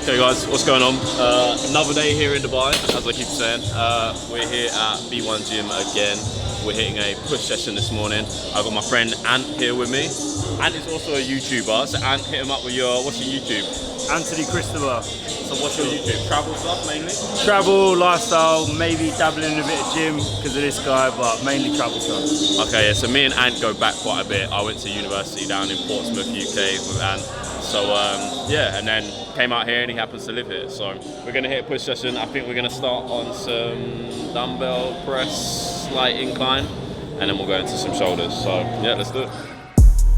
Okay guys, what's going on? Another day here in Dubai, as I keep saying. We're here at B1 Gym again. We're hitting a push session this morning. I've got my friend Ant here with me. Ant is also a YouTuber, so Ant, hit him up with what's your YouTube? Anthony Christopher. So what's your YouTube? Travel stuff mainly? Travel, lifestyle, maybe dabbling in a bit of gym because of this guy, but mainly travel stuff. Okay, yeah, so me and Ant go back quite a bit. I went to university down in Portsmouth, UK with Ant. So yeah, and then came out here and he happens to live here. So we're gonna hit a push session. I think we're gonna start on some dumbbell press, slight incline, and then we'll go into some shoulders. So yeah, let's do it.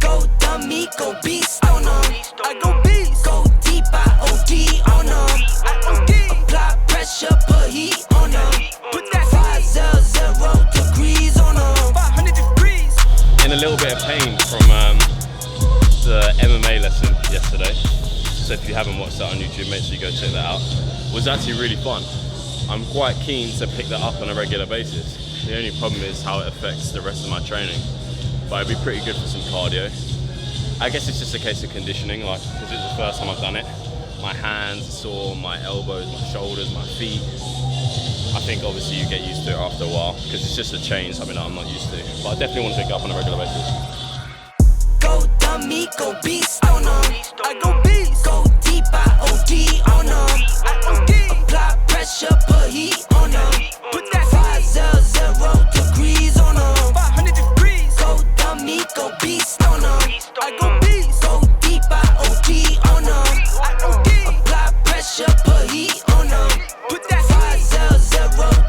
Go dummy, go beast, oh no. I go beast, go deep, I OD, oh no. I OD, apply pressure, put heat, oh no. Put that 500 degrees, oh no. 500 degrees. In a little bit of pain from the MMA lesson yesterday. So if you haven't watched that on YouTube, make sure you go check that out. It was actually really fun. I'm quite keen to pick that up on a regular basis. The only problem is how it affects the rest of my training. But it'd be pretty good for some cardio. I guess it's just a case of conditioning, like, because it's the first time I've done it. My hands are sore, my elbows, my shoulders, my feet. I think obviously you get used to it after a while, because it's just a change, something that I'm not used to. But I definitely want to pick it up on a regular basis. Go dummy, go beast, oh no. I go beast, go deep, I OD, oh no. I OD, apply pressure, put heat, oh no. Put that 500 degrees, oh no. 500 degrees. Go dummy, go beast, oh no. I go beast, go deep, I OD, oh no. I OD, apply pressure, put heat, oh no. Put that 500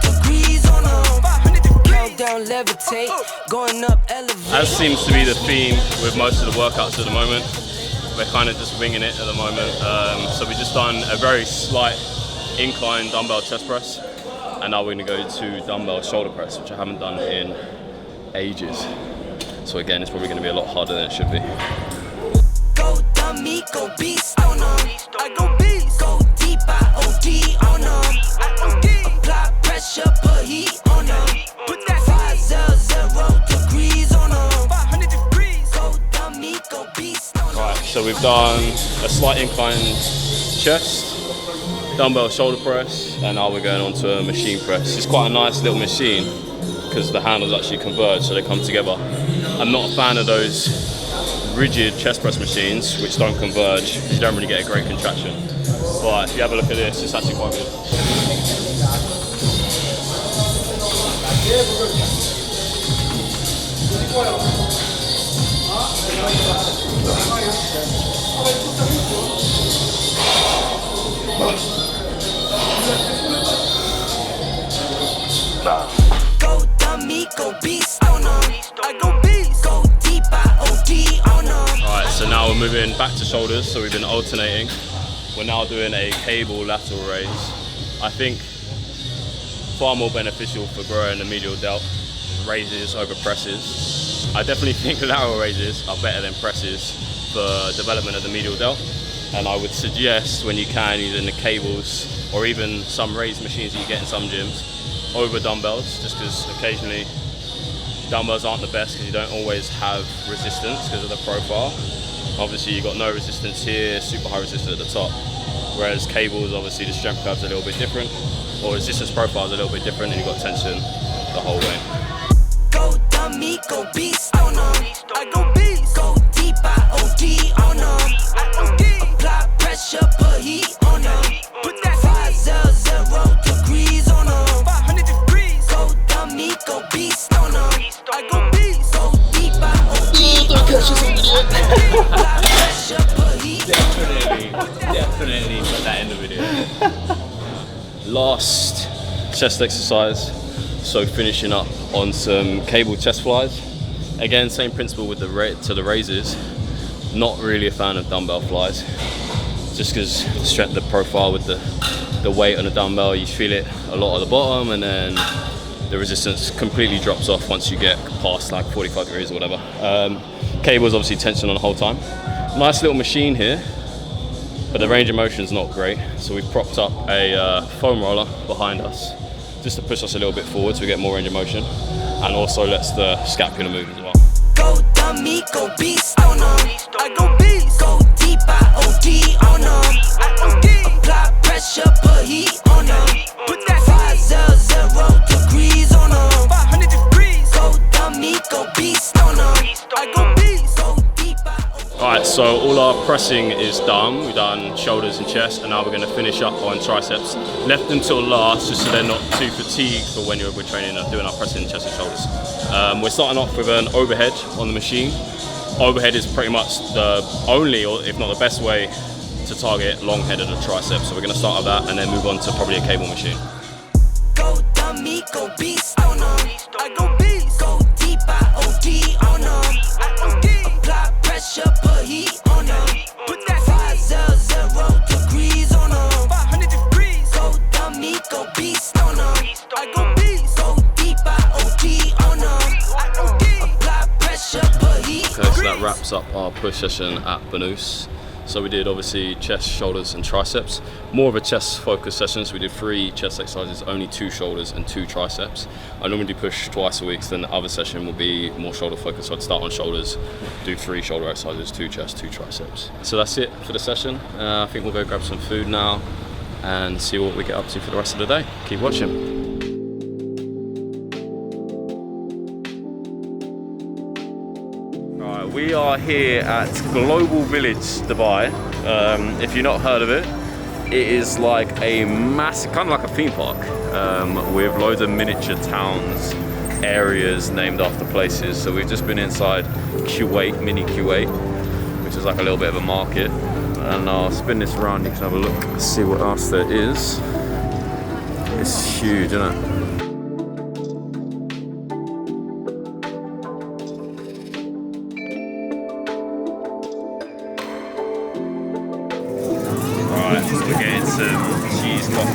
degrees, oh no. 500 degrees. Countdown, levitate, going up, elevate. As seems to be the theme with most of the workouts at the moment, we're kind of just winging it at the moment. So we've just done a very slight incline dumbbell chest press, and now we're going to go to dumbbell shoulder press, which I haven't done in ages. So again, it's probably going to be a lot harder than it should be. Go dummy, go beast, oh no. I go beast, go deep, I OD, oh no. I OD, apply pressure, put heat, oh no. Put that 500 degrees, oh no. 500 degrees. Go dummy, go beast, oh no. Right, so we've done a slight incline chest, dumbbell shoulder press, and now we're going on to a machine press. It's quite a nice little machine because the handles actually converge, so they come together. I'm not a fan of those rigid chest press machines which don't converge. You don't really get a great contraction. But if you have a look at this, it's actually quite good. Go dummy, go beast, oh no. I go beast, go deep, I OD, oh no. Alright, so now we're moving back to shoulders, so we've been alternating. We're now doing a cable lateral raise. I think far more beneficial for growing the medial delt, raises over presses. I definitely think lateral raises are better than presses for development of the medial delt. And I would suggest when you can using the cables or even some raised machines that you get in some gyms over dumbbells, just because occasionally dumbbells aren't the best because you don't always have resistance because of the profile. Obviously you've got no resistance here, super high resistance at the top, whereas cables, obviously the strength curve's a little bit different, or resistance profile is a little bit different, and you've got tension the whole way. Go dummy, go beast, oh no. I go beast, go deep, I OD, oh no. I OD, apply pressure, put heat, oh no. Put that 500 degrees, oh no. 500 degrees. Go dummy, go beast, oh no. I go beast, go deep, I OD, oh no. Apply pressure, put heat, Definitely put that in the video. Last chest exercise, so finishing up on some cable chest flies. Again, same principle with the raises. Not really a fan of dumbbell flies, just because the strength of the profile with the weight on the dumbbell, you feel it a lot at the bottom, and then the resistance completely drops off once you get past like 45 degrees or whatever. Cable's obviously tension on the whole time. Nice little machine here, but the range of motion is not great, so we've propped up a foam roller behind us just to push us a little bit forward so we get more range of motion, and also lets the scapula move as well. Go dummy, go beast, oh no. I go beast, go deep, I OD, oh no. I OD, apply pressing is done. We've done shoulders and chest, and now we're going to finish up on triceps. Left them till last, just so they're not too fatigued for when we're training and doing our pressing, chest and shoulders. We're starting off with an overhead on the machine. Overhead is pretty much the only, or if not the best way, to target long head of the triceps. So we're going to start with that and then move on to probably a cable machine. Go dummy, go beast on them. I go beast. Go deep, I OD on them. I OD. Apply pressure, put heat on them. Put that 500 degrees on them. 500 degrees. Go dummy, go beast on them. I go beast. Go deep, I OD on them. I OD. Apply pressure, put heat. Okay, so that wraps up our push session at Banús. So we did obviously chest, shoulders and triceps. More of a chest focused session, so we did 3 chest exercises, only 2 shoulders and 2 triceps. I normally do push twice a week, so then the other session will be more shoulder focused. So I'd start on shoulders, do 3 shoulder exercises, 2 chest, 2 triceps. So that's it for the session. I think we'll go grab some food now and see what we get up to for the rest of the day. Keep watching. We are here at Global Village, Dubai. If you've not heard of it, it is like a massive, kind of like a theme park, with loads of miniature towns, areas named after places. So we've just been inside Kuwait, mini Kuwait, which is like a little bit of a market. And I'll spin this around, you can have a look and see what else there is. It's huge, isn't it?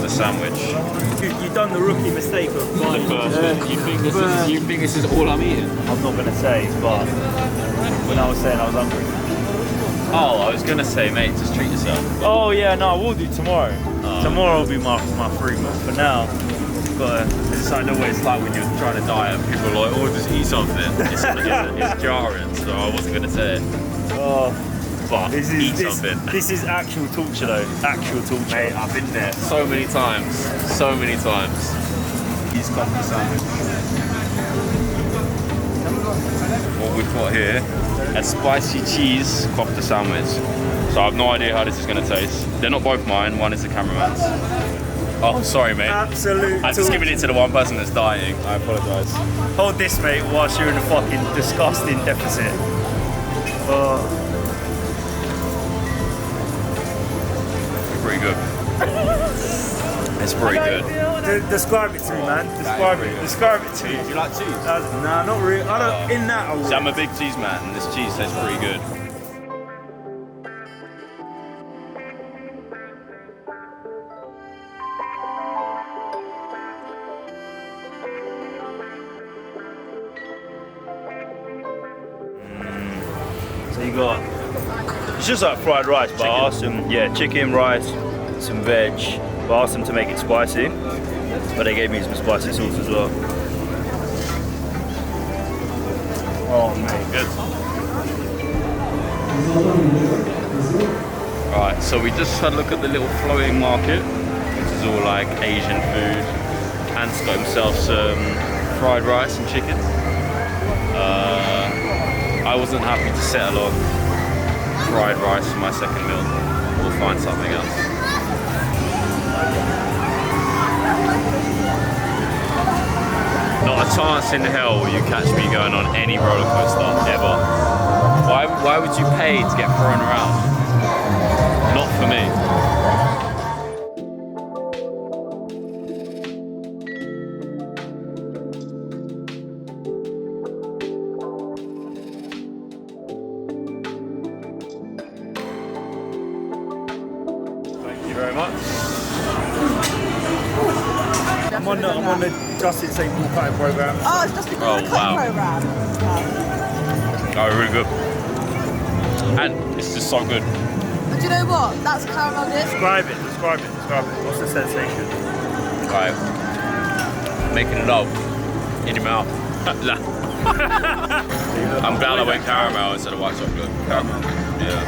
Sandwich. You've done the rookie mistake of buying the first one. You think this is all I'm eating? I'm not going to say, but when I was saying I was hungry. Oh, I was going to say, mate, just treat yourself. Oh yeah, no, I will do tomorrow. Tomorrow will be my free month. For now, it's like the way it's like when you're trying to diet and people are like, oh, just eat something. It's jarring, so I wasn't going to say it. Oh. But eat something. This is actual torture though, actual torture. Mate, I've been there so many times, so many times. He's got the sandwich. What we've got here, a spicy cheese kofta sandwich. So I have no idea how this is going to taste. They're not both mine, one is the cameraman's. Oh, sorry mate. Absolute I'm just giving it to the one person that's dieting. I apologise. Hold this mate whilst you're in a fucking disgusting deficit. Oh. Pretty good. It's pretty good. Describe it to me, man. Describe it to me. Do you like cheese? Nah, not really. I don't. In that, I would. See, I'm a big cheese man, and this cheese tastes pretty good. So you got. It's just like fried rice, but I asked them, chicken, rice, some veg. But I asked them to make it spicy, but they gave me some spicy sauce as well. Oh mate, good. Right, so we just had a look at the little floating market, which is all like Asian food. Hans got himself some fried rice and chicken. I wasn't happy to settle on fried rice for my second meal. We'll find something else. Not a chance in hell will you catch me going on any roller coaster ever. Why would you pay to get thrown around? Not for me. Very much. I'm on the Justin St. Paul cutting program. Oh, it's just a cutting program. Oh, really good. And it's just so good. But do you know what? That's caramel dip. Describe it. What's the sensation? Like making love in your mouth. I'm glad I went caramel instead of white chocolate. Caramel. Yeah.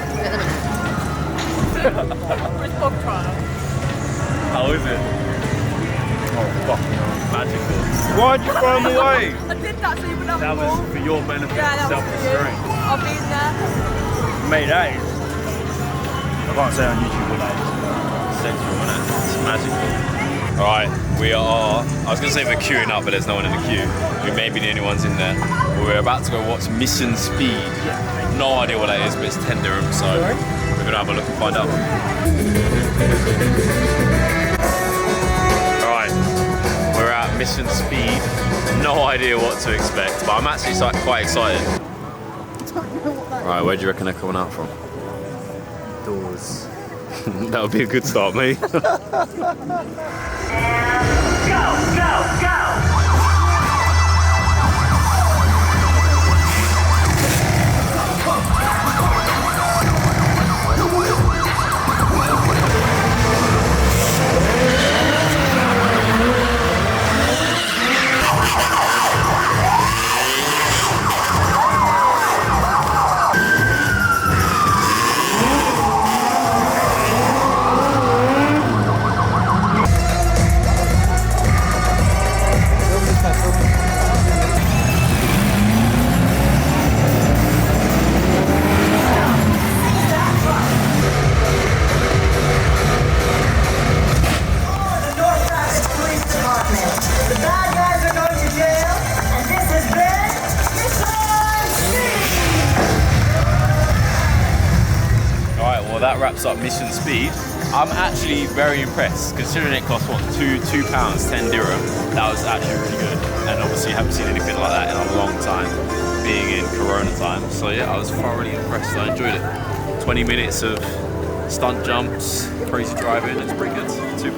Which Bob trial? How is it? Oh, fucking magical. Why'd you throw them away? I did that so you wouldn't have That was for your benefit, that was self-restraint. I've been there. Mate, that is can't say on YouTube what that is. Central, isn't it? It's magical. Alright, we are, I was going to say we're queuing up, but there's no one in the queue. We may be the only ones in there. But we're about to go watch Mission Speed. No idea what that is, but it's 10 dirhams, so we're going to have a look and find out. Alright, we're at Mission Speed. No idea what to expect, but I'm actually quite excited. Right, where do you reckon they're coming out from? Doors. That would be a good start, mate. Go, go, go! Well, that wraps up Mission Speed. I'm actually very impressed, considering it cost what, £2, 10 dirham. That was actually really good, and obviously haven't seen anything like that in a long time, being in Corona time. So yeah, I was thoroughly impressed. I enjoyed it. 20 minutes of stunt jumps, crazy driving. It's pretty good. £2.